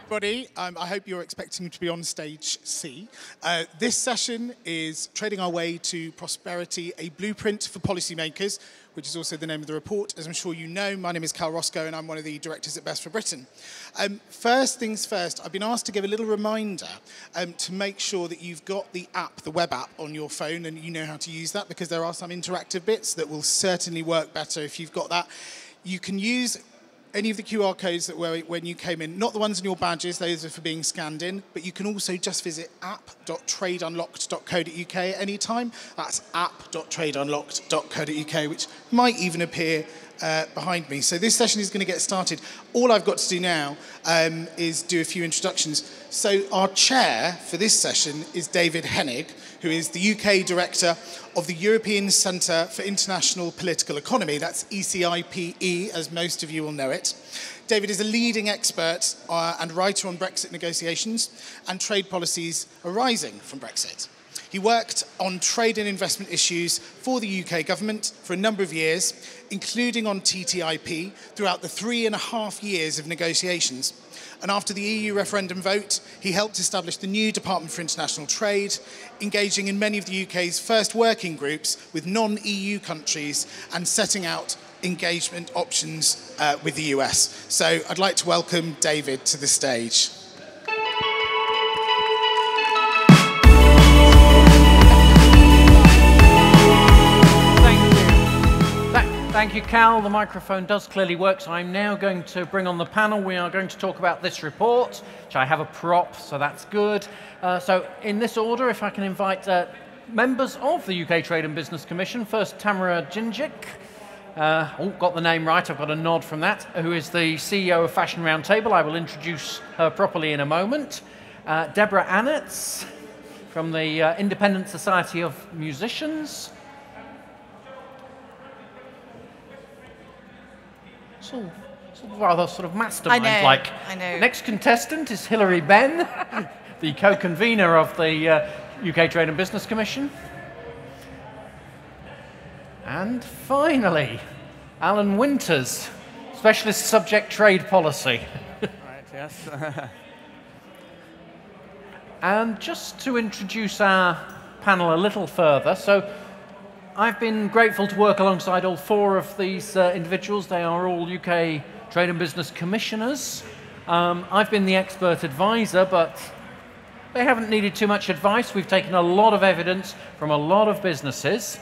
everybody. I hope you're expecting to be on stage C. This session is Trading Our Way to Prosperity, a blueprint for policymakers, which is also the name of the report. As I'm sure you know, my name is Cal Roscoe and I'm one of the directors at Best for Britain. First things first, I've been asked to give a little reminder to make sure that you've got the app, the web app on your phone, and you know how to use that, because there are some interactive bits that will certainly work better if you've got that. You can use any of the QR codes that were when you came in, not the ones in your badges, those are for being scanned in, but you can also just visit app.tradeunlocked.co.uk at any time. That's app.tradeunlocked.co.uk, which might even appear behind me. So this session is going to get started. All I've got to do now is do a few introductions. So our chair for this session is David Hennig, who is the UK Director of the European Centre for International Political Economy. That's ECIPE, as most of you will know it. David is a leading expert and writer on Brexit negotiations and trade policies arising from Brexit. He worked on trade and investment issues for the UK government for a number of years, including on TTIP throughout the 3.5 years of negotiations. And after the EU referendum vote, he helped establish the new Department for International Trade, engaging in many of the UK's first working groups with non-EU countries and setting out engagement options with the US. So I'd like to welcome David to the stage. Thank you, Cal. The microphone does clearly work, so I'm now going to bring on the panel. We are going to talk about this report, which I have a prop, so that's good. So in this order, if I can invite members of the UK Trade and Business Commission. First, Tamara Djindjic. Got the name right, I've got a nod from that, who is the CEO of Fashion Roundtable. I will introduce her properly in a moment. Deborah Annetts from the Independent Society of Musicians. It's all rather sort of mastermind-like. I know. Next contestant is Hilary Benn, the co-convener of the UK Trade and Business Commission. And finally, Alan Winters, Specialist Subject Trade Policy. Right, yes. And just to introduce our panel a little further, so I've been grateful to work alongside all four of these individuals. They are all UK Trade and Business Commissioners. I've been the expert advisor, but they haven't needed too much advice. We've taken a lot of evidence from a lot of businesses.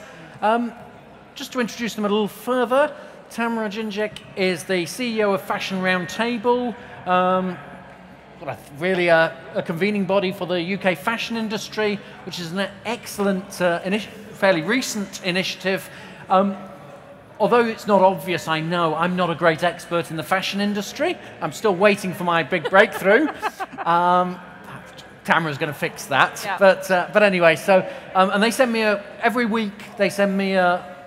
Just to introduce them a little further, Tamara Djindjic is the CEO of Fashion Roundtable, really a convening body for the UK fashion industry, which is an excellent fairly recent initiative. Although it's not obvious, I know I'm not a great expert in the fashion industry. I'm still waiting for my big breakthrough. Tamara's going to fix that. Yeah. But anyway, so and they send me every week. They send me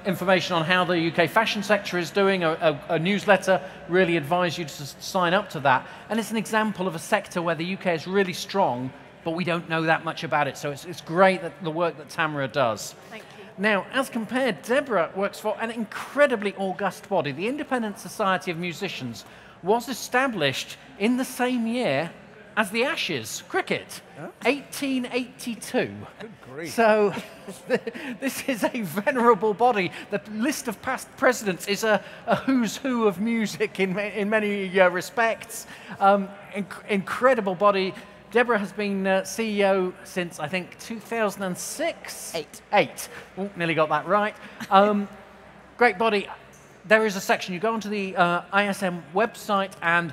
information on how the UK fashion sector is doing. A newsletter. Really advise you to sign up to that. And it's an example of a sector where the UK is really strong, but we don't know that much about it. So it's great that the work that Tamara does. Thank you. Now, as compared, Deborah works for an incredibly august body. The Independent Society of Musicians was established in the same year as the Ashes, cricket, 1882. Good grief. So this is a venerable body. The list of past presidents is a who's who of music in many respects. Incredible body. Deborah has been CEO since, I think, 2006? Eight. Oh, nearly got that right. Great body. There is a section. You go onto the ISM website, and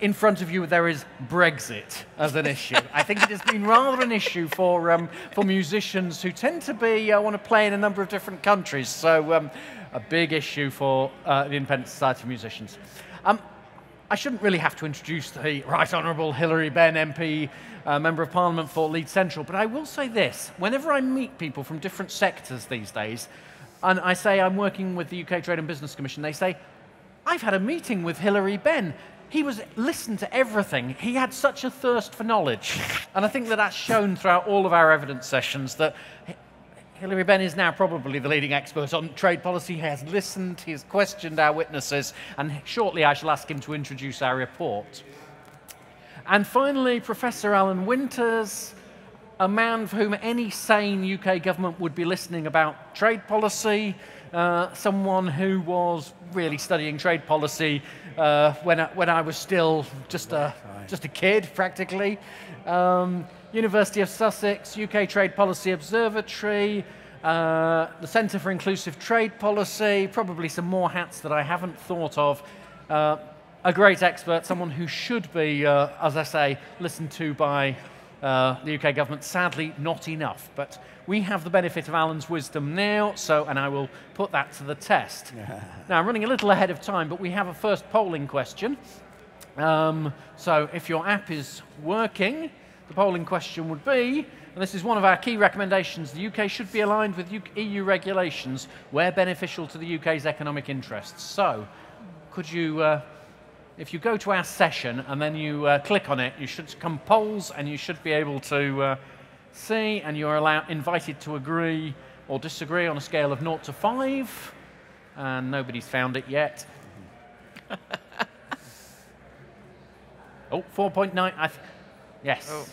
in front of you there is Brexit as an issue. I think it has been rather an issue for musicians who tend to want to play in a number of different countries. So a big issue for the Independent Society of Musicians. I shouldn't really have to introduce the Right Honourable Hilary Benn, MP, Member of Parliament for Leeds Central, but I will say this. Whenever I meet people from different sectors these days, and I say I'm working with the UK Trade and Business Commission, they say, I've had a meeting with Hilary Benn. He listened to everything. He had such a thirst for knowledge. And I think that's shown throughout all of our evidence sessions, that Hilary Benn is now probably the leading expert on trade policy. He has listened, he has questioned our witnesses, and shortly I shall ask him to introduce our report. And finally, Professor Alan Winters, a man for whom any sane UK government would be listening about trade policy, someone who was really studying trade policy when I was still just a kid, practically. University of Sussex, UK Trade Policy Observatory, the Centre for Inclusive Trade Policy, probably some more hats that I haven't thought of. A great expert, someone who should be, as I say, listened to by the UK government. Sadly, not enough. But we have the benefit of Alan's wisdom now, and I will put that to the test. Now, I'm running a little ahead of time, but we have a first polling question. So if your app is working, the polling question would be, and this is one of our key recommendations, the UK should be aligned with EU regulations where beneficial to the UK's economic interests. So, could you, if you go to our session and then you click on it, you should come polls and you should be able to see, and you're invited to agree or disagree on a scale of 0 to 5, and nobody's found it yet. Oh, 4.9, yes. Oh.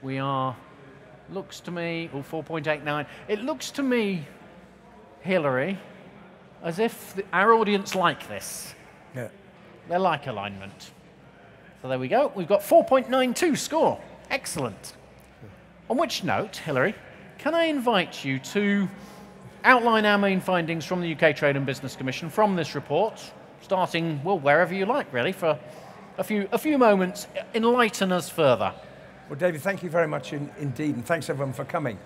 We are, looks to me, 4.89. It looks to me, Hillary, as if our audience like this. Yeah. They like alignment. So there we go. We've got 4.92 score. Excellent. On which note, Hillary, can I invite you to outline our main findings from the UK Trade and Business Commission from this report, starting, well, wherever you like, really, for a few moments. Enlighten us further. Well, David, thank you very much indeed, and thanks everyone for coming.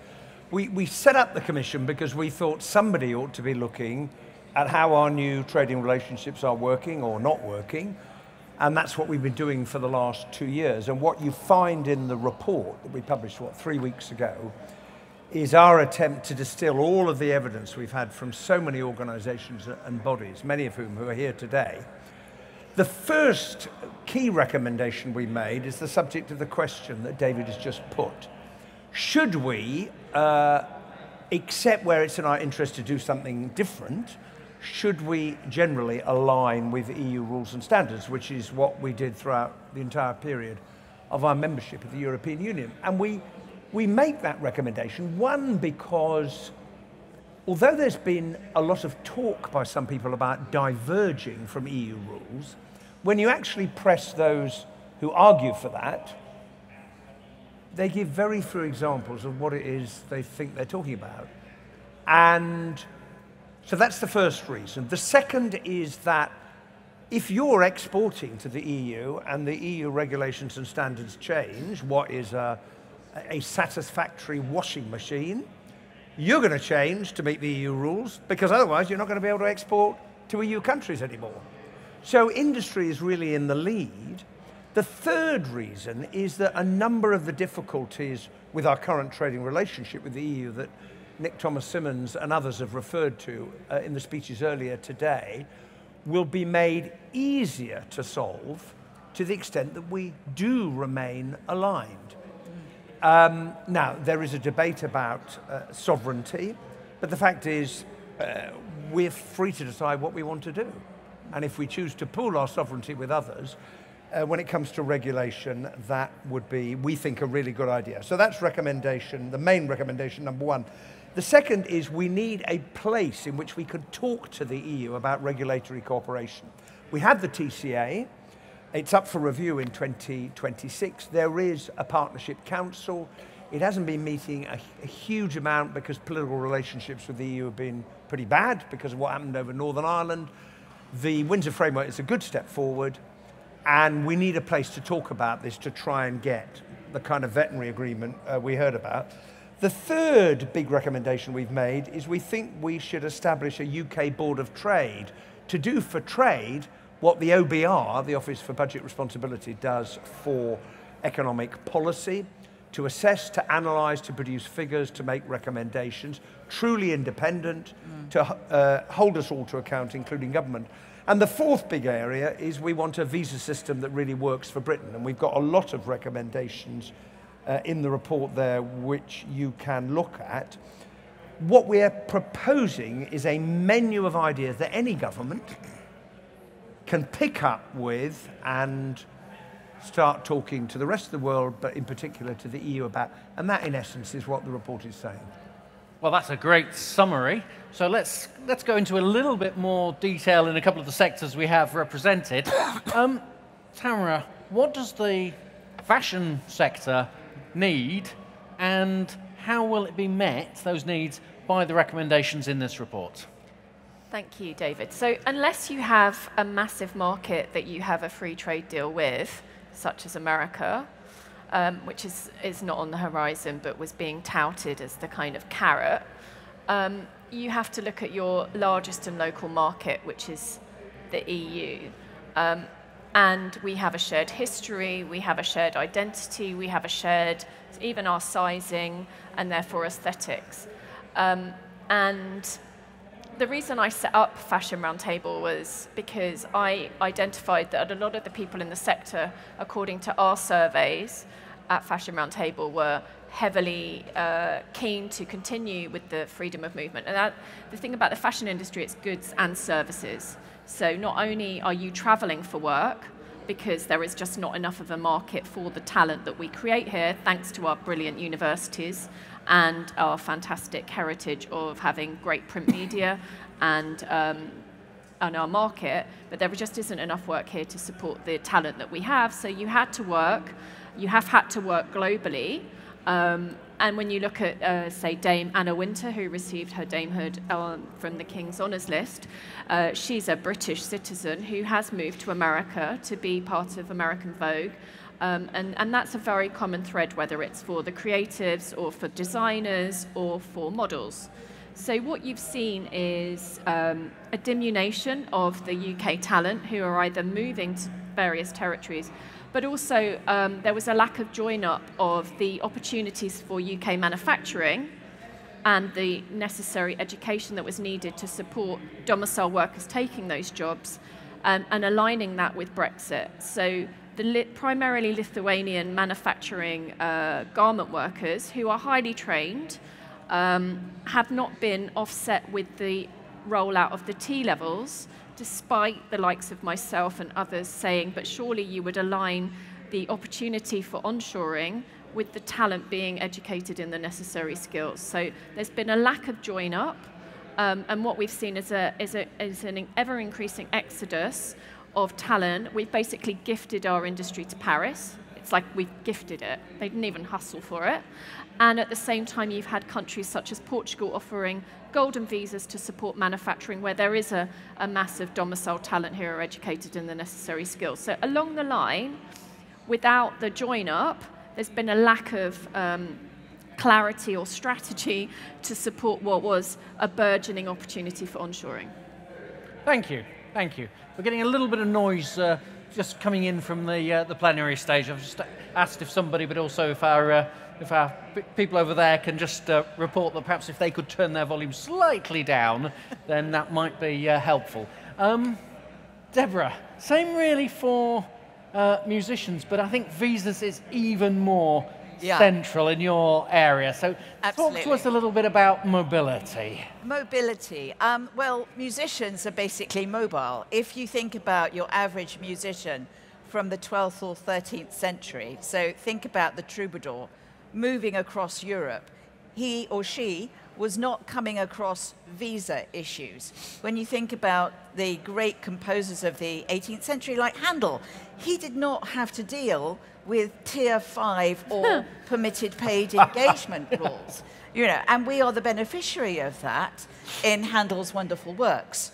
We set up the Commission because we thought somebody ought to be looking at how our new trading relationships are working or not working, and that's what we've been doing for the last 2 years. And what you find in the report that we published, 3 weeks ago, is our attempt to distill all of the evidence we've had from so many organisations and bodies, many of whom who are here today. The first key recommendation we made is the subject of the question that David has just put. Should we, except where it's in our interest to do something different, should we generally align with EU rules and standards, which is what we did throughout the entire period of our membership of the European Union? And we make that recommendation, one, because although there's been a lot of talk by some people about diverging from EU rules, when you actually press those who argue for that, they give very few examples of what it is they think they're talking about. And so that's the first reason. The second is that if you're exporting to the EU and the EU regulations and standards change, what is a satisfactory washing machine, you're going to change to meet the EU rules, because otherwise you're not going to be able to export to EU countries anymore. So industry is really in the lead. The third reason is that a number of the difficulties with our current trading relationship with the EU that Nick Thomas-Symonds and others have referred to in the speeches earlier today will be made easier to solve to the extent that we do remain aligned. Now, there is a debate about sovereignty, but the fact is we're free to decide what we want to do. And if we choose to pool our sovereignty with others, when it comes to regulation, that would be, we think, a really good idea. So that's recommendation, the main recommendation, number one. The second is we need a place in which we could talk to the EU about regulatory cooperation. We have the TCA. It's up for review in 2026. There is a partnership council. It hasn't been meeting a huge amount because political relationships with the EU have been pretty bad because of what happened over Northern Ireland. The Windsor Framework is a good step forward, and we need a place to talk about this to try and get the kind of veterinary agreement we heard about. The third big recommendation we've made is we think we should establish a UK Board of Trade to do for trade what the OBR, the Office for Budget Responsibility, does for economic policy, to assess, to analyse, to produce figures, to make recommendations, truly independent, to hold us all to account, including government. And the fourth big area is we want a visa system that really works for Britain. And we've got a lot of recommendations in the report there which you can look at. What we're proposing is a menu of ideas that any government can pick up with and start talking to the rest of the world, but in particular to the EU about. And that, in essence, is what the report is saying. Well, that's a great summary. So let's go into a little bit more detail in a couple of the sectors we have represented. Tamara, what does the fashion sector need, and how will it be met, those needs, by the recommendations in this report? Thank you, David. So unless you have a massive market that you have a free trade deal with, such as America, which is not on the horizon but was being touted as the kind of carrot, you have to look at your largest and local market, which is the EU. And we have a shared history, we have a shared identity, we have a shared, even our sizing, and therefore aesthetics. And the reason I set up Fashion Roundtable was because I identified that a lot of the people in the sector, according to our surveys at Fashion Roundtable, were heavily keen to continue with the freedom of movement. And the thing about the fashion industry, it's goods and services. So not only are you traveling for work, because there is just not enough of a market for the talent that we create here, thanks to our brilliant universities and our fantastic heritage of having great print media and our market, but there just isn't enough work here to support the talent that we have. So you have had to work globally. And when you look at, say, Dame Anna Wintour, who received her damehood from the King's Honours List, she's a British citizen who has moved to America to be part of American Vogue. And that's a very common thread, whether it's for the creatives or for designers or for models. So what you've seen is a diminution of the UK talent who are either moving to various territories, but also there was a lack of join-up of the opportunities for UK manufacturing and the necessary education that was needed to support domicile workers taking those jobs and aligning that with Brexit. So the primarily Lithuanian manufacturing garment workers who are highly trained have not been offset with the rollout of the T-levels, despite the likes of myself and others saying, but surely you would align the opportunity for onshoring with the talent being educated in the necessary skills. So there's been a lack of join-up, and what we've seen is an ever-increasing exodus of talent. We've basically gifted our industry to Paris. It's like we've gifted it. They didn't even hustle for it. And at the same time, you've had countries such as Portugal offering golden visas to support manufacturing, where there is a massive domicile talent who are educated in the necessary skills. So along the line, without the join-up, there's been a lack of clarity or strategy to support what was a burgeoning opportunity for onshoring. Thank you. Thank you. We're getting a little bit of noise just coming in from the plenary stage. I've just asked if somebody, but also if our people over there can just report that perhaps if they could turn their volume slightly down, then that might be helpful. Deborah, same really for musicians, but I think visas is even more central in your area. So talk to us a little bit about mobility. Mobility. Well, musicians are basically mobile. If you think about your average musician from the 12th or 13th century, so think about the troubadour moving across Europe, he or she was not coming across visa issues. When you think about the great composers of the 18th century like Handel, he did not have to deal with tier 5 or permitted paid engagement rules. You know, and we are the beneficiary of that in Handel's wonderful works.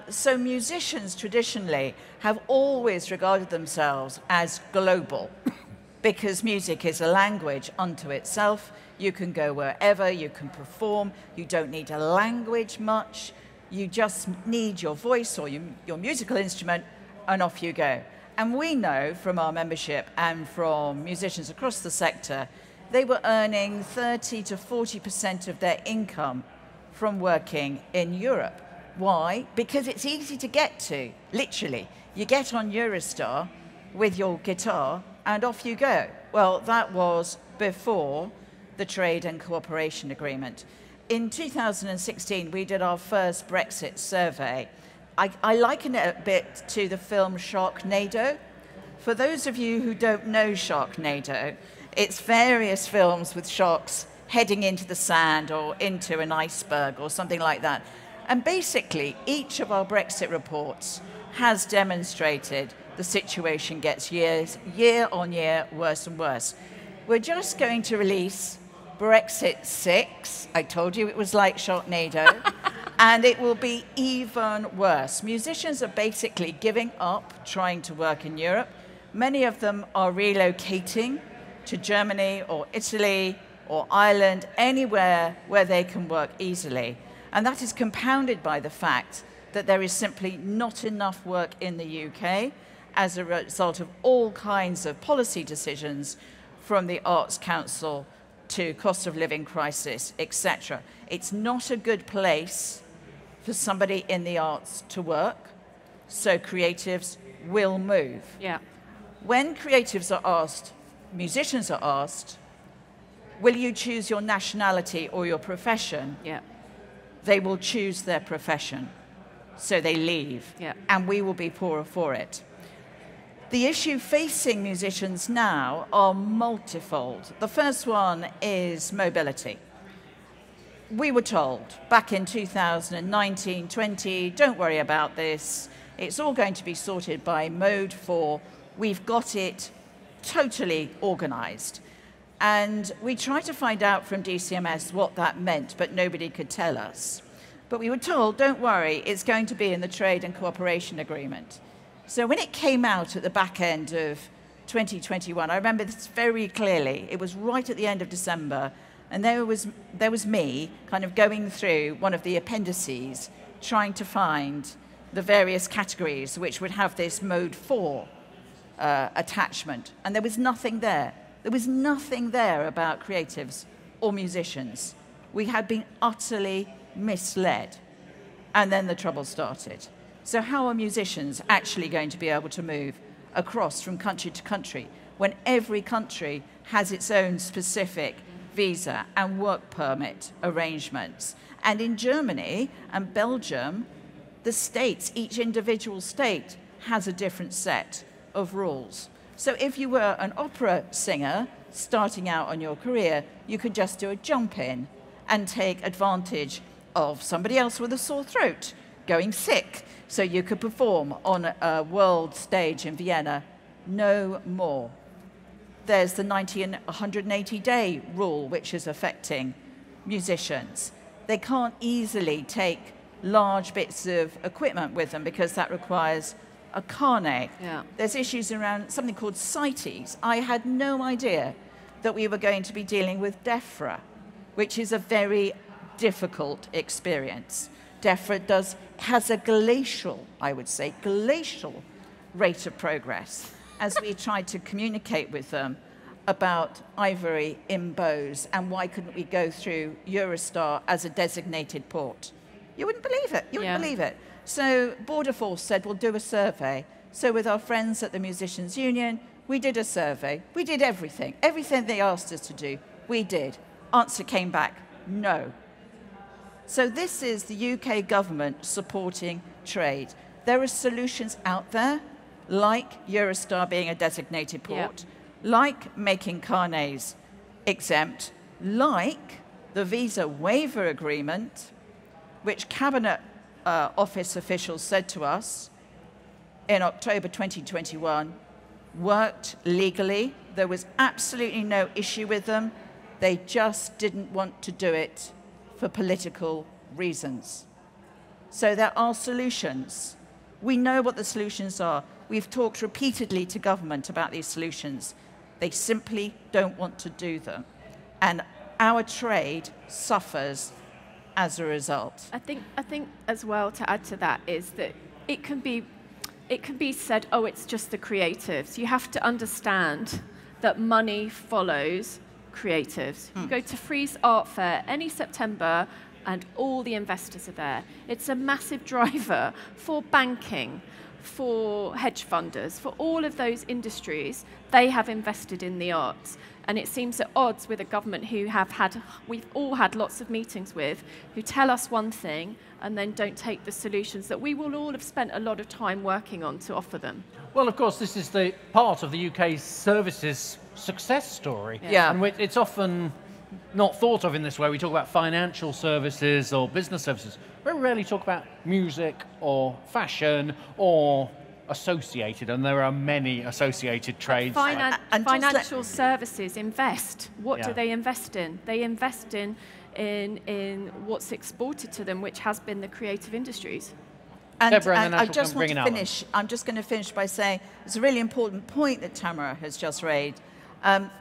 So musicians traditionally have always regarded themselves as global because music is a language unto itself. You can go wherever, you can perform, you don't need a language much, you just need your voice or your musical instrument, and off you go. And we know from our membership and from musicians across the sector, they were earning 30 to 40% of their income from working in Europe. Why? Because it's easy to get to, literally. You get on Eurostar with your guitar and off you go. Well, that was before the Trade and Cooperation Agreement. In 2016, we did our first Brexit survey. I liken it a bit to the film Sharknado. For those of you who don't know Sharknado, it's various films with sharks heading into the sand or into an iceberg or something like that. And basically, each of our Brexit reports has demonstrated the situation gets year on year worse and worse. We're just going to release Brexit 6. I told you it was like Sharknado. And it will be even worse. Musicians are basically giving up trying to work in Europe. Many of them are relocating to Germany or Italy or Ireland, anywhere where they can work easily. And that is compounded by the fact that there is simply not enough work in the UK as a result of all kinds of policy decisions, from the Arts Council to cost of living crisis, etc. It's not a good place for somebody in the arts to work, so creatives will move. Yeah. When creatives are asked, musicians are asked, will you choose your nationality or your profession? Yeah. They will choose their profession, so they leave, Yeah. and we will be poorer for it. The issue facing musicians now are multifold. The first one is mobility. We were told back in 2019-20, don't worry about this, it's all going to be sorted by Mode 4, we've got it totally organised. And we tried to find out from DCMS what that meant, but nobody could tell us. But we were told, don't worry, it's going to be in the Trade and Cooperation Agreement. So when it came out at the back end of 2021, I remember this very clearly. It was right at the end of December, and there was me kind of going through one of the appendices, trying to find the various categories which would have this Mode 4 attachment, and there was nothing there. There was nothing there about creatives or musicians. We had been utterly misled, and then the trouble started. So how are musicians actually going to be able to move across from country to country when every country has its own specific visa and work permit arrangements? And in Germany and Belgium, the states, each individual state has a different set of rules. So if you were an opera singer starting out on your career, you could just do a jump in and take advantage of somebody else with a sore throat going sick, so you could perform on a world stage in Vienna. No more. There's the 90 and 180-day rule, which is affecting musicians. They can't easily take large bits of equipment with them because that requires a carnet. Yeah. There's issues around something called CITES. I had no idea that we were going to be dealing with DEFRA, which is a very difficult experience. DEFRA has a glacial, I would say, glacial rate of progress as we tried to communicate with them about ivory in bows and why couldn't we go through Eurostar as a designated port. You wouldn't believe it. You wouldn't believe it. So Border Force said, we'll do a survey. So with our friends at the Musicians Union, we did a survey. We did everything. Everything they asked us to do, we did. Answer came back, no. So this is the UK government supporting trade. There are solutions out there, like Eurostar being a designated port, like making carnets exempt, like the visa waiver agreement, which Cabinet Office officials said to us in October 2021, worked legally. There was absolutely no issue with them. They just didn't want to do it for political reasons. So there are solutions. We know what the solutions are. We've talked repeatedly to government about these solutions. They simply don't want to do them. And our trade suffers as a result. I think as well, to add to that, is that it can be said, oh, it's just the creatives. You have to understand that money follows creatives. You go to Frieze Art Fair any September and all the investors are there. It's a massive driver for banking, for hedge funders, for all of those industries, they have invested in the arts. And it seems at odds with a government who we've all had lots of meetings with, who tell us one thing and then don't take the solutions that we will all have spent a lot of time working on to offer them. Well, of course, this is the part of the UK's services success story. Yeah. And it's often not thought of in this way. We talk about financial services or business services. Very rarely talk about music or fashion or associated, and there are many associated trades. Financial services invest. What Yeah. do they invest in? They invest in what's exported to them, which has been the creative industries. And, Deborah and and then I I shall just come want bring to in Alan. finish. I'm just going to finish by saying it's a really important point that Tamara has just raised.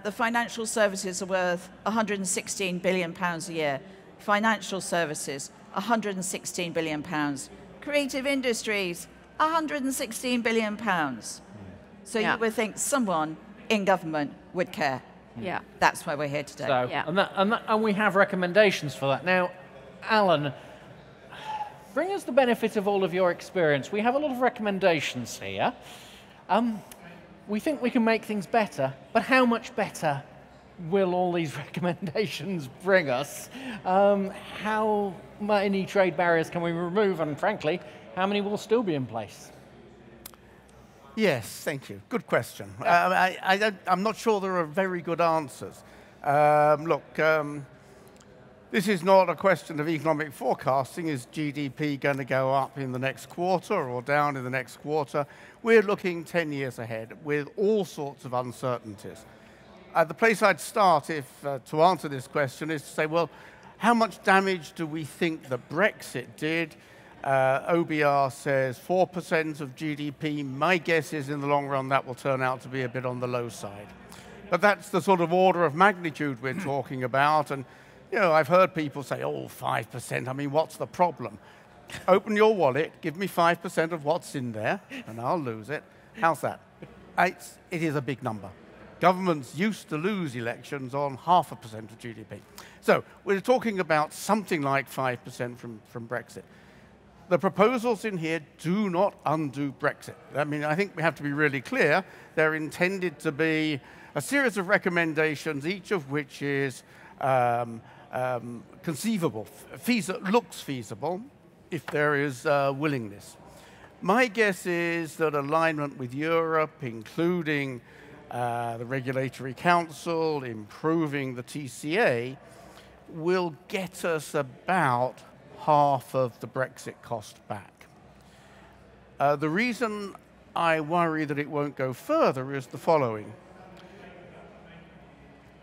The financial services are worth £116 billion a year. Financial services, £116 billion. Creative industries, £116 billion. So Yeah. you would think someone in government would care. Yeah. That's why we're here today. So, Yeah. and we have recommendations for that. Now, Alan, bring us the benefit of all of your experience. We have a lot of recommendations here. We think we can make things better, but how much better will all these recommendations bring us? How many trade barriers can we remove? And frankly, how many will still be in place? Yes, thank you. Good question. I'm not sure there are very good answers. This is not a question of economic forecasting. Is GDP going to go up in the next quarter or down in the next quarter? We're looking 10 years ahead with all sorts of uncertainties. The place I'd start to answer this question is to say, well, how much damage do we think that Brexit did? OBR says 4% of GDP. My guess is in the long run that will turn out to be a bit on the low side. But that's the sort of order of magnitude we're talking about. And you know, I've heard people say, oh, 5%, I mean, what's the problem? Open your wallet, give me 5% of what's in there, and I'll lose it. How's that? It is a big number. Governments used to lose elections on 0.5% of GDP. So we're talking about something like 5% from Brexit. The proposals in here do not undo Brexit. I mean, I think we have to be really clear. They're intended to be a series of recommendations, each of which is conceivable, looks feasible, if there is willingness. My guess is that alignment with Europe, including the Regulatory Council, improving the TCA, will get us about half of the Brexit cost back. The reason I worry that it won't go further is the following.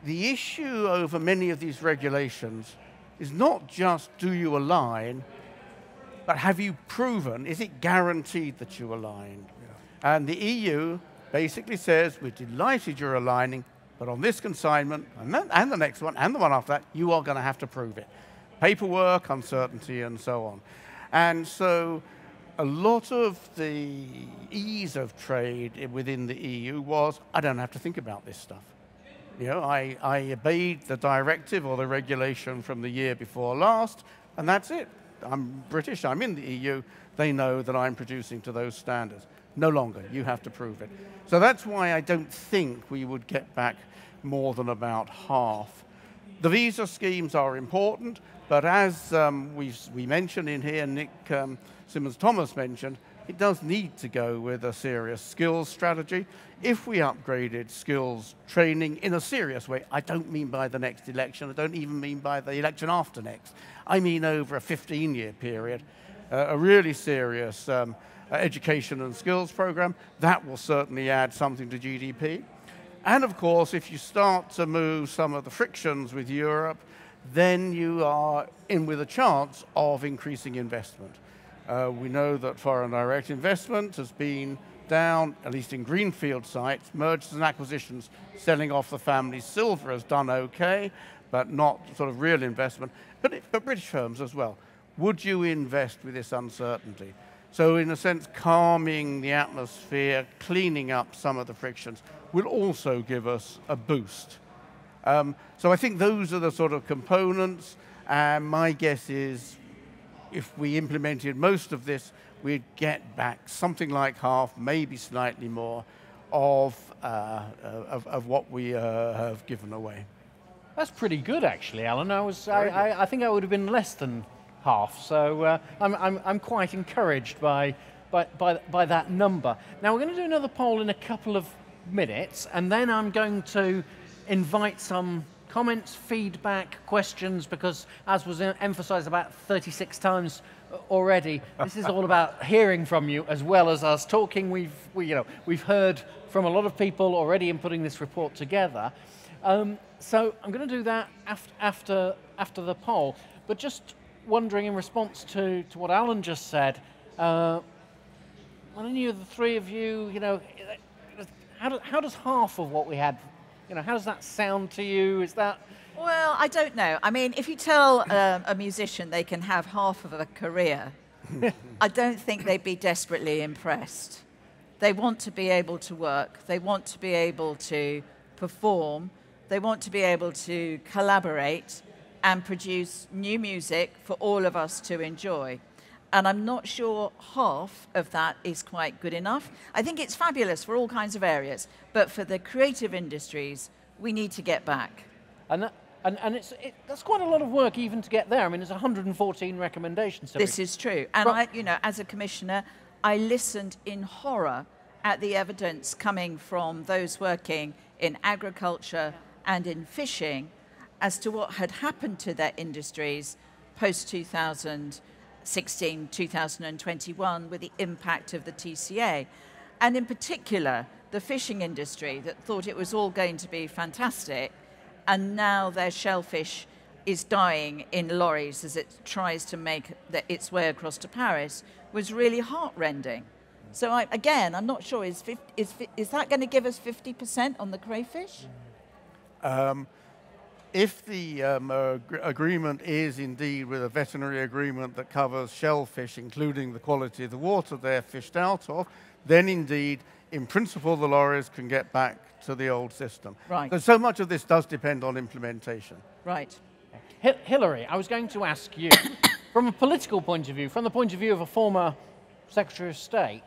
The issue over many of these regulations is not just do you align, but have you proven, is it guaranteed that you align? Yeah. And the EU basically says, we're delighted you're aligning, but on this consignment, and the next one, and the one after that, you are going to have to prove it. Paperwork, uncertainty, and so on. And so a lot of the ease of trade within the EU was, I don't have to think about this stuff. You know, I obeyed the directive or the regulation from the year before last, and that's it. I'm British, I'm in the EU, they know that I'm producing to those standards. No longer, you have to prove it. So that's why I don't think we would get back more than about half. The visa schemes are important, but as we mentioned in here, Nick Simmons-Thomas mentioned, it does need to go with a serious skills strategy. If we upgraded skills training in a serious way, I don't mean by the next election, I don't even mean by the election after next. I mean over a 15-year period, a really serious education and skills program, that will certainly add something to GDP. And of course, if you start to move some of the frictions with Europe, then you are in with a chance of increasing investment. We know that foreign direct investment has been down, at least in greenfield sites. Mergers and acquisitions, selling off the family silver has done okay, but not sort of real investment. But British firms as well. Would you invest with this uncertainty? So in a sense, calming the atmosphere, cleaning up some of the frictions will also give us a boost. So I think those are the sort of components. And my guess is if we implemented most of this, we'd get back something like half, maybe slightly more, of what we have given away. That's pretty good, actually, Alan. I think I would have been less than half, so I'm quite encouraged by that number. Now, we're going to do another poll in a couple of minutes, and then I'm going to invite some comments, feedback, questions, because as was emphasized about 36 times already, this is all about hearing from you as well as us talking. We've heard from a lot of people already in putting this report together. So I'm going to do that after the poll, but just wondering in response to what Alan just said, any of the three of you, how does half of what we had, how does that sound to you? Is that... Well, I don't know. I mean, if you tell a musician they can have half of a career, I don't think they'd be desperately impressed. They want to be able to work. They want to be able to perform. They want to be able to collaborate and produce new music for all of us to enjoy. And I'm not sure half of that is quite good enough. I think it's fabulous for all kinds of areas, but for the creative industries, we need to get back. And that's quite a lot of work even to get there. I mean, there's 114 recommendations. This is true. And as a commissioner, I listened in horror at the evidence coming from those working in agriculture and in fishing as to what had happened to their industries post-2016, 2021 with the impact of the TCA. And in particular, the fishing industry that thought it was all going to be fantastic, and now their shellfish is dying in lorries as it tries to make its way across to Paris, was really heartrending. So I'm not sure, is that going to give us 50% on the crayfish? If the agreement is indeed with a veterinary agreement that covers shellfish, including the quality of the water they're fished out of, then indeed, in principle, the lorries can get back to the old system. Right. So much of this does depend on implementation. Right. Hilary, I was going to ask you, from a political point of view, from the point of view of a former Secretary of State,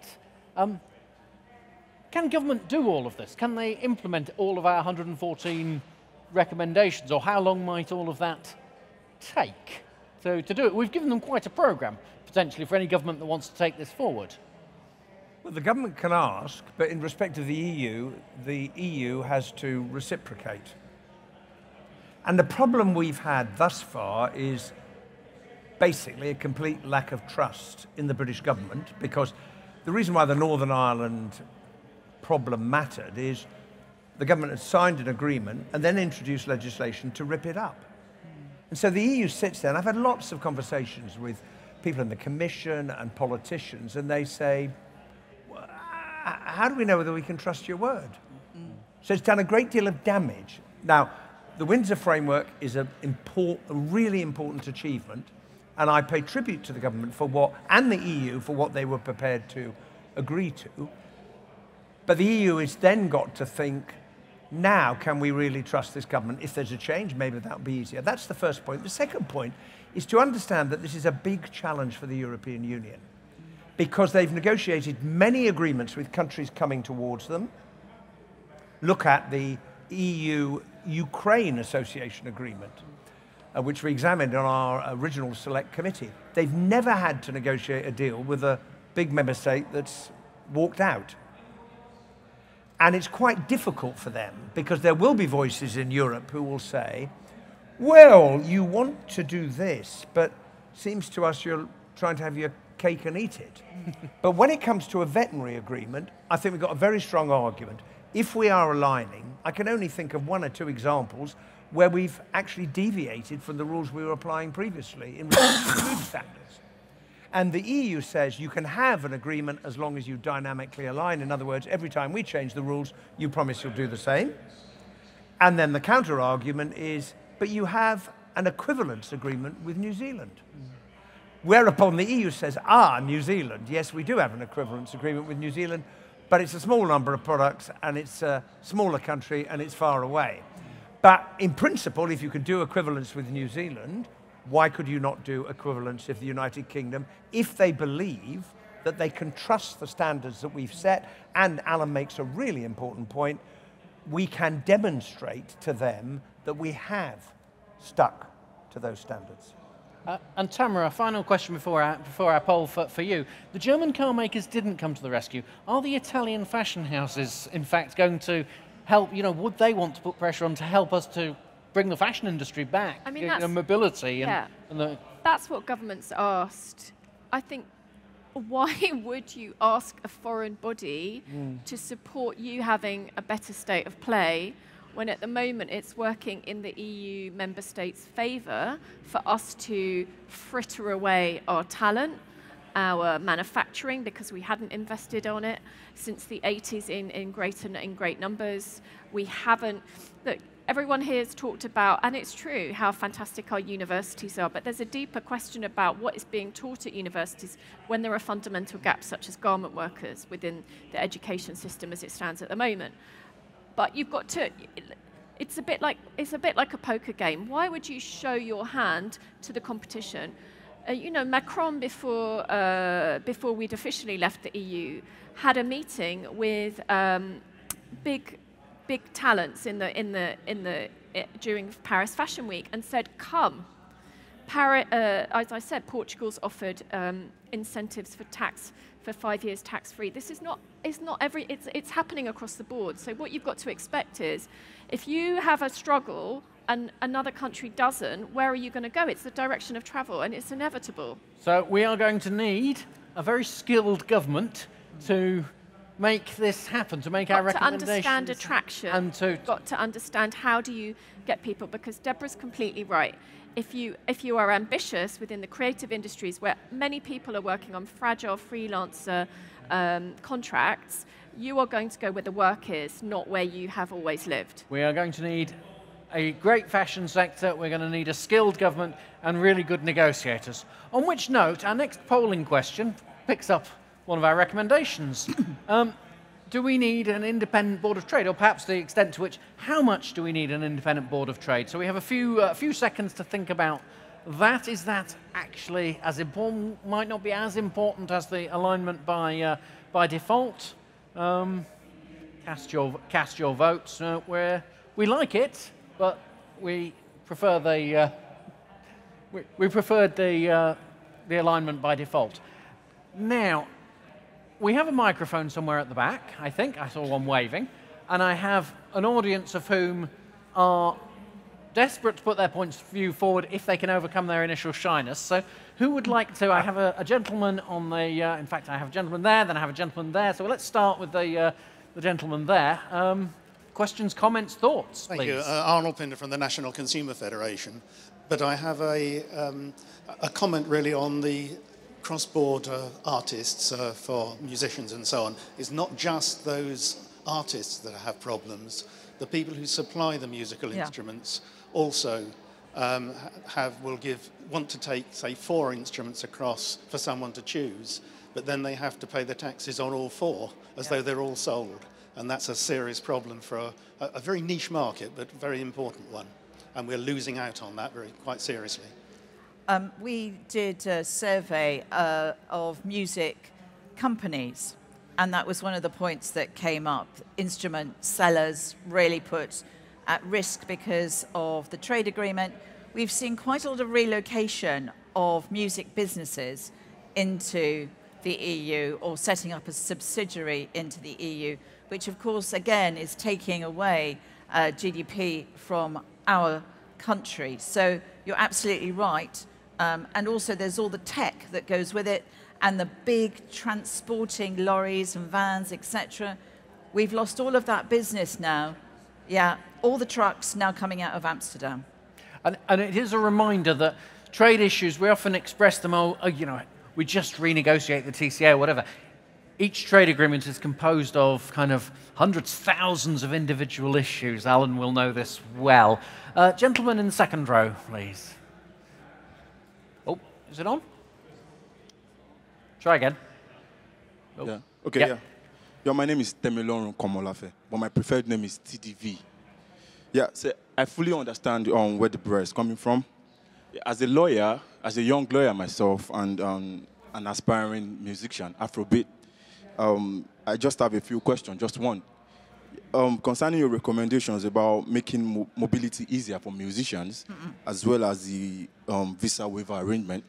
can government do all of this? Can they implement all of our 114 recommendations, or how long might all of that take to do it? We've given them quite a programme, potentially, for any government that wants to take this forward. Well, the government can ask, but in respect of the EU has to reciprocate. And the problem we've had thus far is basically a complete lack of trust in the British government, because the reason why the Northern Ireland problem mattered is the government had signed an agreement and then introduced legislation to rip it up. And so the EU sits there, and I've had lots of conversations with people in the Commission and politicians, and they say, how do we know whether we can trust your word? So it's done a great deal of damage. Now, the Windsor Framework is a really important achievement, and I pay tribute to the government and the EU for what they were prepared to agree to. But the EU has then got to think, now can we really trust this government? If there's a change, maybe that would be easier. That's the first point. The second point is to understand that this is a big challenge for the European Union, because they've negotiated many agreements with countries coming towards them. Look at the EU-Ukraine Association Agreement, which we examined on our original select committee. They've never had to negotiate a deal with a big member state that's walked out. And it's quite difficult for them, because there will be voices in Europe who will say, well, you want to do this, but seems to us you're trying to have your cake and eat it. But when it comes to a veterinary agreement, I think we've got a very strong argument. If we are aligning, I can only think of one or two examples where we've actually deviated from the rules we were applying previously in relation to food standards. And the EU says you can have an agreement as long as you dynamically align. In other words, every time we change the rules, you promise you'll do the same. And then the counter argument is, but you have an equivalence agreement with New Zealand. Whereupon the EU says, New Zealand, yes, we do have an equivalence agreement with New Zealand, but it's a small number of products, and it's a smaller country, and it's far away. But in principle, if you could do equivalence with New Zealand, why could you not do equivalence with the United Kingdom if they believe that they can trust the standards that we've set, and Alan makes a really important point, we can demonstrate to them that we have stuck to those standards. And Tamara, final question before our poll for you. The German car makers didn't come to the rescue. Are the Italian fashion houses, in fact, going to help, would they want to put pressure on to help us to bring the fashion industry back? I mean, that's, mobility and that's what governments asked. I think, why would you ask a foreign body to support you having a better state of play when at the moment it's working in the EU member states' favour for us to fritter away our talent, our manufacturing, because we hadn't invested on it since the 80s in great numbers. We haven't. Look, everyone here has talked about, and it's true, how fantastic our universities are, but there's a deeper question about what is being taught at universities when there are fundamental gaps, such as garment workers, within the education system as it stands at the moment. But you've got to, it's a bit like a poker game. Why would you show your hand to the competition? Macron, before we'd officially left the EU, had a meeting with big talents during Paris Fashion Week and said, "Come." As I said, Portugal's offered incentives for 5 years tax-free. This is not. It's happening across the board. So what you've got to expect is, if you have a struggle and another country doesn't, where are you going to go? It's the direction of travel, and it's inevitable. So we are going to need a very skilled government to make this happen, to make our recommendations. To understand attraction, and you've got to understand how do you get people, because Deborah's completely right. If you are ambitious within the creative industries, where many people are working on fragile freelancer contracts, you are going to go where the work is, not where you have always lived. We are going to need a great fashion sector, we're going to need a skilled government and really good negotiators. On which note, our next polling question picks up one of our recommendations. Do we need an independent board of trade, or perhaps the extent to which, how much do we need an independent board of trade? So we have a few seconds to think about that. Is that actually as important, might not be as important as the alignment by default? Cast your votes. We like it, but we prefer the we preferred the alignment by default. Now, we have a microphone somewhere at the back, I think. I saw one waving. And I have an audience of whom are desperate to put their points of view forward if they can overcome their initial shyness. So who would like to? I have a gentleman on the, in fact, I have a gentleman there, then I have a gentleman there. So let's start with the gentleman there. Questions, comments, thoughts, please. Thank you. Arnold Pinder from the National Consumer Federation. But I have a comment really on the cross-border artists for musicians and so on. It's not just those artists that have problems. The people who supply the musical instruments also want to take, say, 4 instruments across for someone to choose, but then they have to pay the taxes on all 4 as though they're all sold. And that's a serious problem for a very niche market, but very important one. And we're losing out on that quite seriously. We did a survey of music companies, and that was one of the points that came up. Instrument sellers really put at risk because of the trade agreement. We've seen quite a lot of relocation of music businesses into the EU or setting up a subsidiary into the EU, which of course, again, is taking away GDP from our country. So you're absolutely right. And also there's all the tech that goes with it and the big transporting lorries and vans, etc. We've lost all of that business now. Yeah, all the trucks now coming out of Amsterdam. And it is a reminder that trade issues, we often express them, we just renegotiate the TCA or whatever. Each trade agreement is composed of kind of hundreds, thousands of individual issues. Alan will know this well. Gentleman in the second row, please. Oh, is it on? Try again. Oh. Yeah. Okay, yeah. My name is Temilorun Komolafe, but my preferred name is TDV. Yeah, so I fully understand where the bread is coming from. As a lawyer, as a young lawyer myself, and an aspiring musician, Afrobeat. I just have a few questions, just one. Concerning your recommendations about making mobility easier for musicians, as well as the visa waiver arrangement,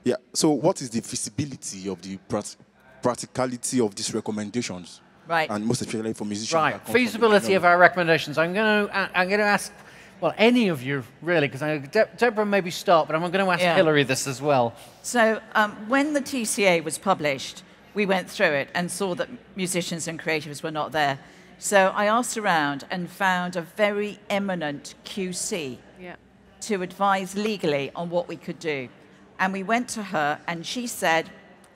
yeah. So, what is the feasibility of the practicality of these recommendations? Right. And most especially for musicians. Right, feasibility of our recommendations. I'm going to ask, well, any of you really, because Deborah maybe start, but I'm going to ask Hilary this as well. So when the TCA was published, we went through it and saw that musicians and creatives were not there. So I asked around and found a very eminent QC to advise legally on what we could do. And we went to her and she said,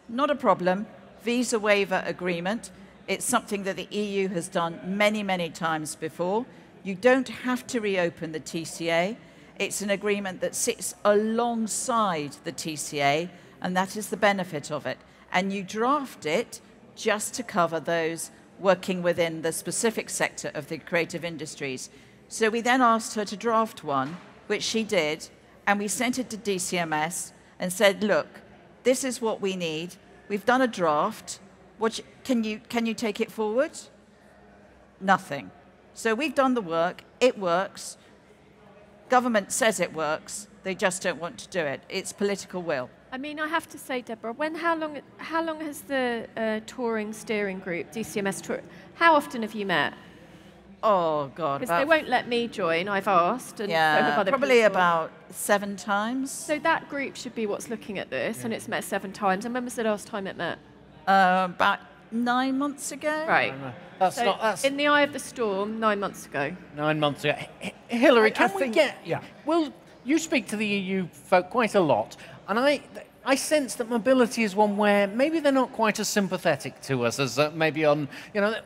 not a problem, visa waiver agreement. It's something that the EU has done many, many times before. You don't have to reopen the TCA. It's an agreement that sits alongside the TCA, and that is the benefit of it. And you draft it just to cover those working within the specific sector of the creative industries. So we then asked her to draft one, which she did, and we sent it to DCMS and said, look, this is what we need. We've done a draft. Can you take it forward? Nothing. So we've done the work. It works. Government says it works. They just don't want to do it. It's political will. I mean, I have to say, Deborah, how long has the touring steering group, DCMS tour, how often have you met? Oh, God. Because they won't let me join, I've asked. And so have other probably people. about 7 times. So that group should be what's looking at this, and it's met 7 times. And when was the last time it met? About 9 months ago. Right. That's in the eye of the storm, 9 months ago. 9 months ago. Hilary, can we get... Yeah. Well, you speak to the EU folk quite a lot, and I sense that mobility is one where maybe they're not quite as sympathetic to us as maybe on,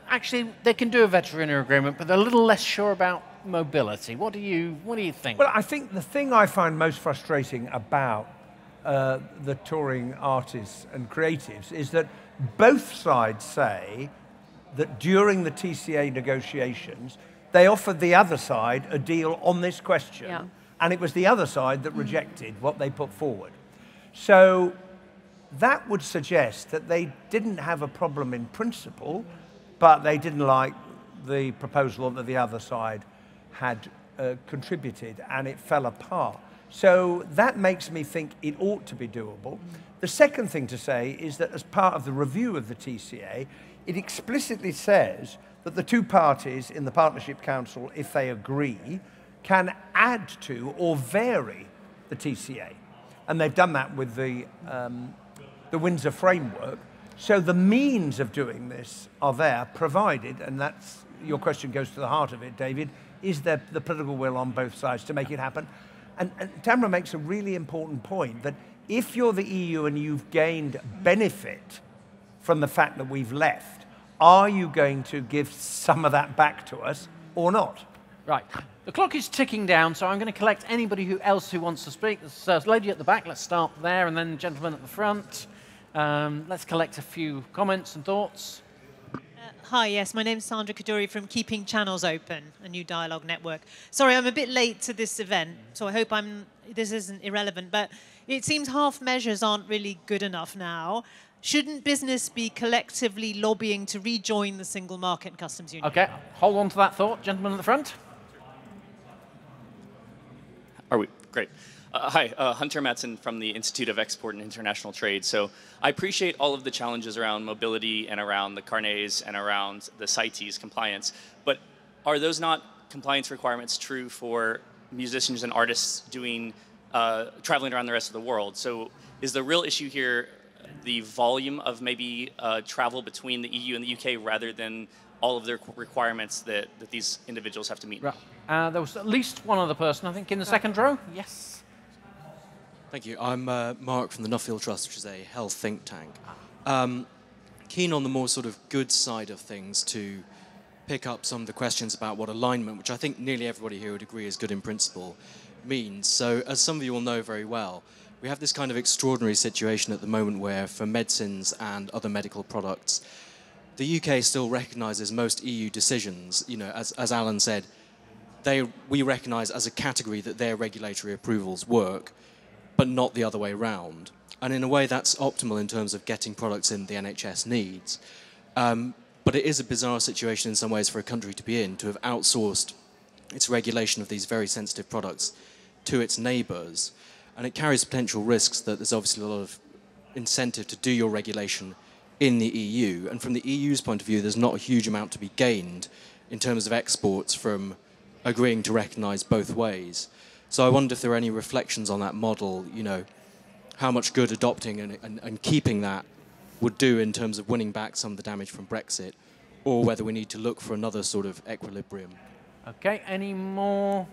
actually they can do a veterinary agreement, but they're a little less sure about mobility. What do you think? Well, I think the thing I find most frustrating about the touring artists and creatives is that both sides say that during the TCA negotiations, they offered the other side a deal on this question, and it was the other side that rejected what they put forward. So that would suggest that they didn't have a problem in principle, but they didn't like the proposal that the other side had contributed, and it fell apart. So that makes me think it ought to be doable. The second thing to say is that as part of the review of the TCA, it explicitly says that the two parties in the Partnership Council, if they agree, can add to or vary the TCA. And they've done that with the Windsor Framework. So the means of doing this are there, provided, and that's, your question goes to the heart of it, David, is there the political will on both sides to make it happen? And Tamara makes a really important point, that if you're the EU and you've gained benefit from the fact that we've left, are you going to give some of that back to us or not? Right. The clock is ticking down, so I'm going to collect anybody else who wants to speak. There's a lady at the back. Let's start there, and then the gentleman at the front. Let's collect a few comments and thoughts. Hi, yes, my name's Sandra Kaduri from Keeping Channels Open, a new dialogue network. Sorry, I'm a bit late to this event, so I hope this isn't irrelevant, but it seems half measures aren't really good enough now. Shouldn't business be collectively lobbying to rejoin the single market and customs union? Okay, hold on to that thought. Gentleman at the front. Are we? Great. Hi, Hunter Matson from the Institute of Export and International Trade. So I appreciate all of the challenges around mobility and around the carnets and around the CITES compliance, but are those not compliance requirements true for musicians and artists doing traveling around the rest of the world? So is the real issue here the volume of maybe travel between the EU and the UK rather than all of the requirements that these individuals have to meet? Right. There was at least one other person, I think, in the second row. Yes. Thank you. I'm Mark from the Nuffield Trust, which is a health think tank. Keen on the more sort of good side of things to pick up some of the questions about what alignment, which I think nearly everybody here would agree is good in principle, means. So as some of you will know very well, we have this kind of extraordinary situation at the moment where for medicines and other medical products, the UK still recognises most EU decisions, as Alan said, we recognise as a category that their regulatory approvals work. but not the other way round. And in a way, that's optimal in terms of getting products in the NHS needs. But it is a bizarre situation in some ways for a country to be in, to have outsourced its regulation of these very sensitive products to its neighbours. And it carries potential risks that there's obviously a lot of incentive to do your regulation in the EU. And from the EU's point of view, there's not a huge amount to be gained in terms of exports from agreeing to recognise both ways. So I wonder if there are any reflections on that model, you know, how much good adopting and keeping that would do in terms of winning back some of the damage from Brexit, or whether we need to look for another sort of equilibrium. Okay, any more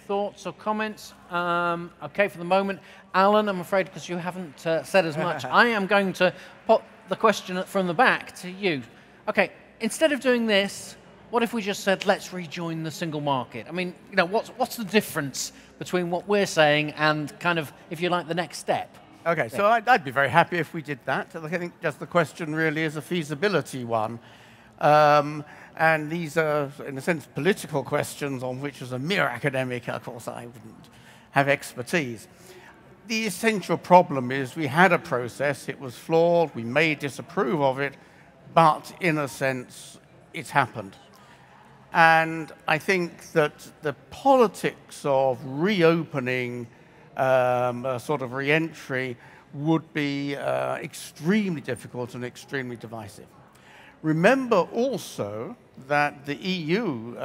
thoughts or comments? Okay, for the moment, Alan, I'm afraid because you haven't said as much, I am going to put the question from the back to you. Okay, instead of doing this, what if we just said, let's rejoin the single market? I mean, you know, what's the difference between what we're saying and kind of, if you like, the next step? Okay, so I'd be very happy if we did that. I think just the question really is a feasibility one. And these are, in a sense, political questions on which, as a mere academic, of course, I wouldn't have expertise. The essential problem is we had a process, it was flawed, we may disapprove of it, but in a sense, it's happened. And I think that the politics of reopening a sort of re-entry would be extremely difficult and extremely divisive. Remember also that the EU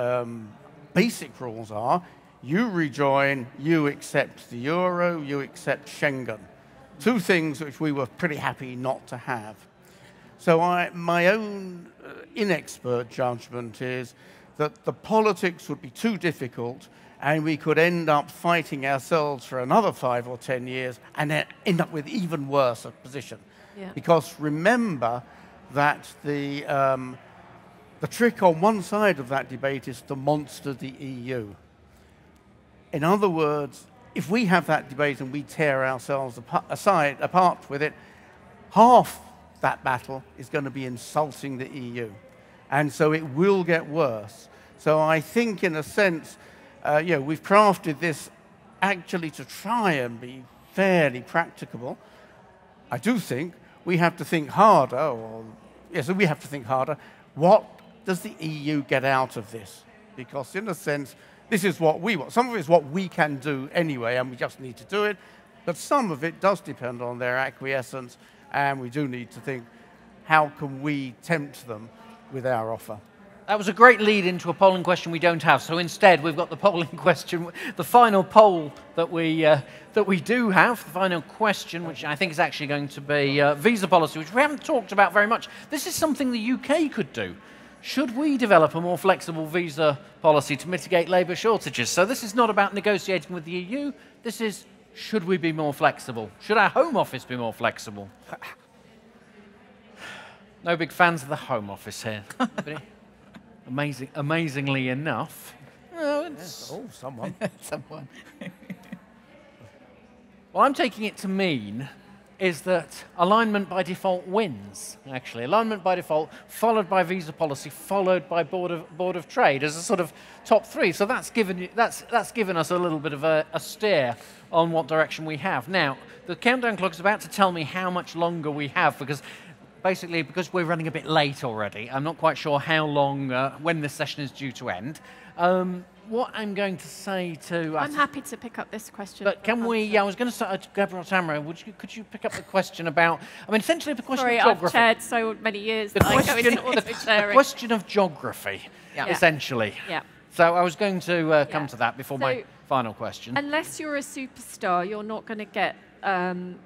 basic rules are you rejoin, you accept the euro, you accept Schengen. Two things which we were pretty happy not to have. So my own inexpert judgment is that the politics would be too difficult and we could end up fighting ourselves for another 5 or 10 years and then end up with even worse a position. Yeah. Because remember that the trick on one side of that debate is to monster the EU. In other words, if we have that debate and we tear ourselves apart with it, half that battle is going to be insulting the EU. And so it will get worse. So I think, in a sense, we've crafted this actually to try and be fairly practicable. I do think we have to think harder, we have to think harder. What does the EU get out of this? Because in a sense, this is what we want. Some of it is what we can do anyway, and we just need to do it. But some of it does depend on their acquiescence, and we do need to think, how can we tempt them with our offer? That was a great lead into a polling question we don't have. So instead, we've got the polling question, the final poll that we do have, the final question, which I think is actually going to be visa policy, which we haven't talked about very much. This is something the UK could do. Should we develop a more flexible visa policy to mitigate labour shortages? So this is not about negotiating with the EU. This is, should we be more flexible? Should our Home Office be more flexible? No big fans of the Home Office here. Amazingly enough. Someone. Someone. What I'm taking it to mean is that alignment by default wins, actually. Alignment by default, followed by visa policy, followed by Board of Trade as a sort of top three. So that's given us a little bit of a steer on what direction we have. Now, the countdown clock is about to tell me how much longer we have, because we're running a bit late already. I'm not quite sure how long, when this session is due to end. What I'm going to say to... I'm happy to pick up this question. But can we... I was going to start, Gabriel Tamara, could you pick up the question about... I mean, essentially the question of geography. I've chaired so many years that I go into auto-chairing. The question of geography, essentially. Yeah. So I was going to come to that before my final question. Unless you're a superstar, you're not going to get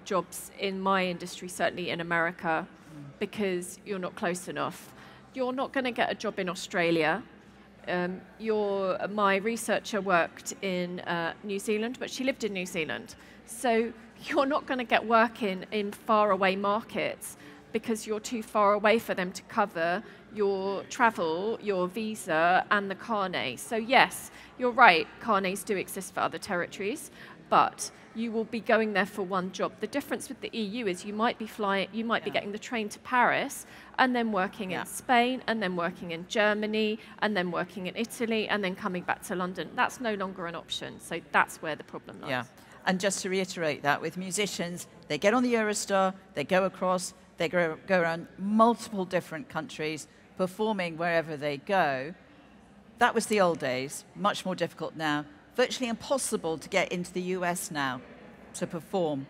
jobs in my industry, certainly in America, because you're not close enough. You're not going to get a job in Australia. My researcher worked in New Zealand, but she lived in New Zealand. So you're not going to get work in faraway markets because you're too far away for them to cover your travel, your visa, and the carnet. So yes, you're right, carnets do exist for other territories, but you will be going there for one job. The difference with the EU is you might be getting the train to Paris and then working in Spain and then working in Germany and then working in Italy and then coming back to London. That's no longer an option. So that's where the problem lies. Yeah. And just to reiterate that, with musicians, they get on the Eurostar, they go across, they go around multiple different countries, performing wherever they go. That was the old days, much more difficult now. Virtually impossible to get into the US now to perform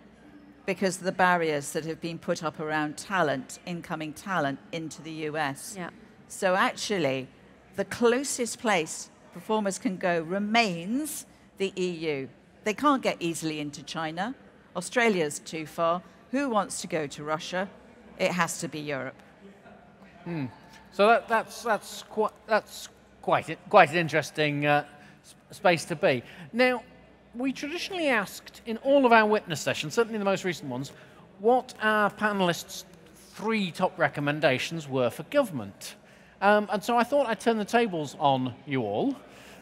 because of the barriers that have been put up around talent, incoming talent into the US. Yeah. So actually, the closest place performers can go remains the EU. They can't get easily into China. Australia's too far. Who wants to go to Russia? It has to be Europe. So that's quite an interesting space to be. Now, we traditionally asked in all of our witness sessions, certainly the most recent ones, what our panelists' 3 top recommendations were for government. And so I thought I'd turn the tables on you all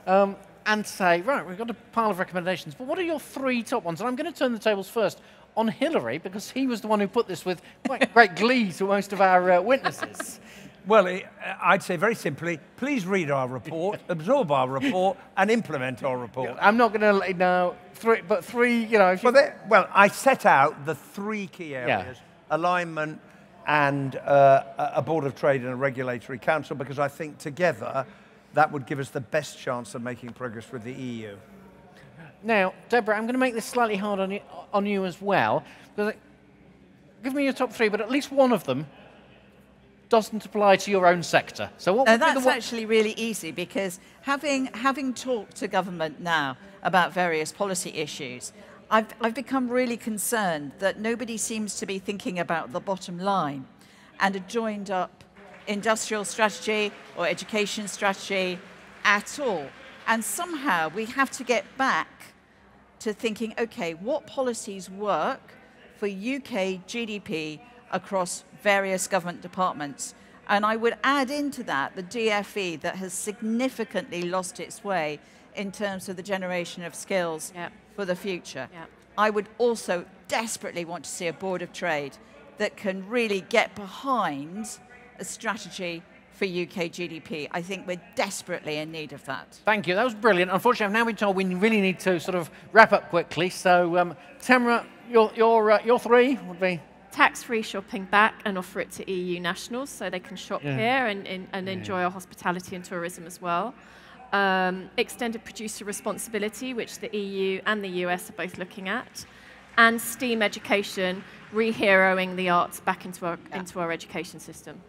and say, right, we've got a pile of recommendations, but what are your 3 top ones? And I'm going to turn the tables first on Hillary, because he was the one who put this with quite great glee to most of our witnesses. Well, I'd say very simply, please read our report, absorb our report, and implement our report. I'm not going to let you know, 3, but 3, you know. If you Well, I set out the 3 key areas, alignment and a Board of Trade and a Regulatory Council, because I think together that would give us the best chance of making progress with the EU. Now, Deborah, I'm going to make this slightly hard on you as well. Because give me your top 3, but at least one of them doesn't apply to your own sector. So what would be that's actually really easy, because having talked to government now about various policy issues, I've become really concerned that nobody seems to be thinking about the bottom line and a joined up industrial strategy or education strategy at all. And somehow we have to get back to thinking, okay, what policies work for UK GDP across various government departments? And I would add into that the DFE that has significantly lost its way in terms of the generation of skills for the future. I would also desperately want to see a Board of Trade that can really get behind a strategy for UK GDP. I think we're desperately in need of that. Thank you. That was brilliant. Unfortunately, I've now been told we really need to sort of wrap up quickly. So, Tamara, your 3 would be? Tax-free shopping back and offer it to EU nationals so they can shop here and enjoy our hospitality and tourism as well. Extended producer responsibility, which the EU and the US are both looking at. And STEAM education, reheroing the arts back into our education system.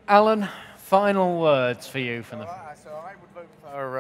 Alan, final words for you from the... So I would vote for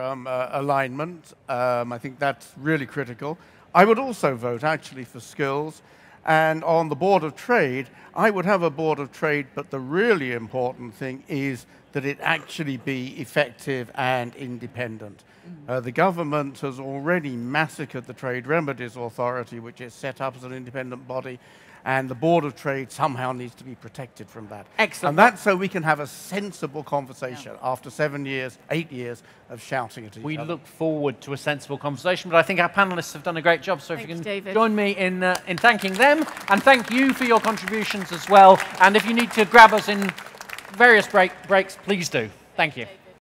alignment. I think that's really critical. I would also vote actually for skills. And on the Board of Trade, I would have a Board of Trade, but the really important thing is that it actually be effective and independent. The government has already massacred the Trade Remedies Authority, which is set up as an independent body, and the Board of Trade somehow needs to be protected from that. Excellent. And that's so we can have a sensible conversation after 7 years, 8 years of shouting at each other. We look forward to a sensible conversation, but I think our panelists have done a great job, so if you can David. join me in thanking them, and thank you for your contributions as well. And if you need to grab us in various breaks, please do. Thank you.